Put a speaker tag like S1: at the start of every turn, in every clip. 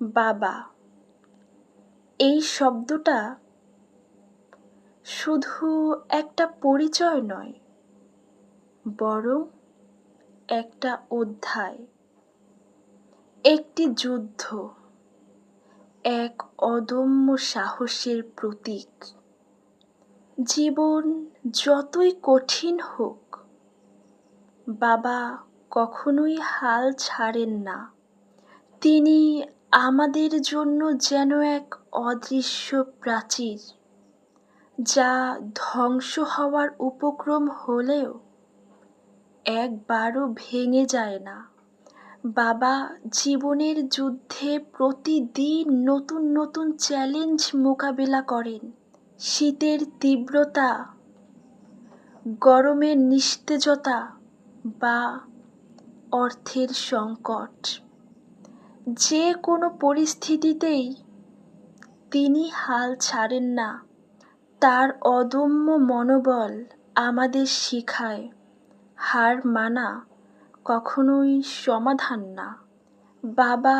S1: বাবা, এই শব্দটা শুধু একটা পরিচয় নয়, বরং একটা অধ্যায়, একটি যুদ্ধ, এক অদম্য সাহসের প্রতীক। জীবন যতই কঠিন হোক, বাবা কখনোই হাল ছাড়েন না। তিনি আমাদের জন্য যেন এক অদৃশ্য প্রাচীর, যা ধ্বংস হওয়ার উপক্রম হলেও একবারও ভেঙে যায় না। বাবা জীবনের যুদ্ধে প্রতিদিন নতুন নতুন চ্যালেঞ্জ মোকাবিলা করেন। শীতের তীব্রতা, গরমের নিস্তেজতা বা অর্থের সংকট, যে কোনো পরিস্থিতিতেই তিনি হাল ছাড়েন না। তার অদম্য মনোবল আমাদের শেখায় হার মানা কখনোই সমাধান না। বাবা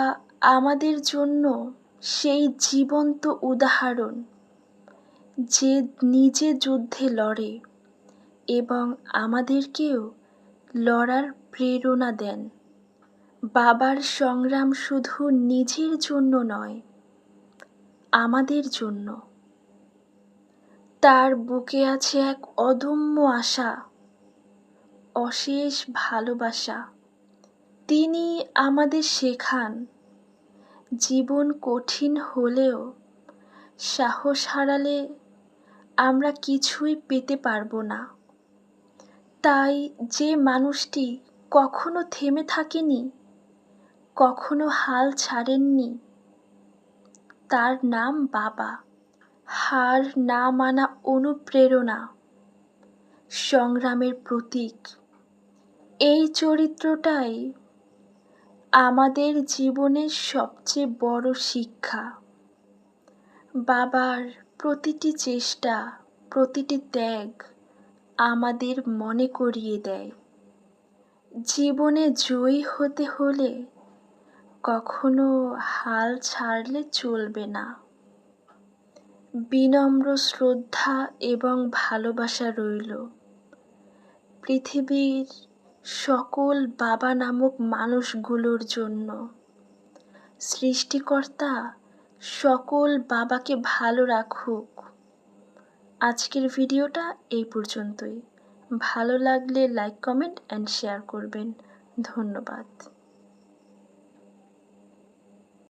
S1: আমাদের জন্য সেই জীবন্ত উদাহরণ, যে নিজে যুদ্ধে লড়ে এবং আমাদেরকেও লড়ার প্রেরণা দেন। বাবার সংগ্রাম শুধু নিজের জন্য নয়, আমাদের জন্য। তার বুকে আছে এক অদম্য আশা, অশেষ ভালোবাসা। তিনি আমাদের শেখান, জীবন কঠিন হলেও সাহস হারালে আমরা কিছুই পেতে পারবো না। তাই যে মানুষটি কখনো থেমে থাকেনি, কখনো হাল ছাড়েননি, তার নাম বাবা। হার না মানা অনুপ্রেরণা, সংগ্রামের প্রতীক। এই চরিত্রটাই আমাদের জীবনের সবচেয়ে বড় শিক্ষা। বাবার প্রতিটি চেষ্টা, প্রতিটি ত্যাগ আমাদের মনে করিয়ে দেয়, জীবনে জয়ী হতে হলে কখনো হাল ছাড়লে চলবে না। বিনম্র শ্রদ্ধা এবং ভালোবাসা রইল পৃথিবীর সকল বাবা নামক মানুষগুলোর জন্য। সৃষ্টিকর্তা সকল বাবাকে ভালো রাখুক। আজকের ভিডিওটা এই পর্যন্তই। ভালো লাগলে লাইক, কমেন্ট অ্যান্ড শেয়ার করবেন। ধন্যবাদ।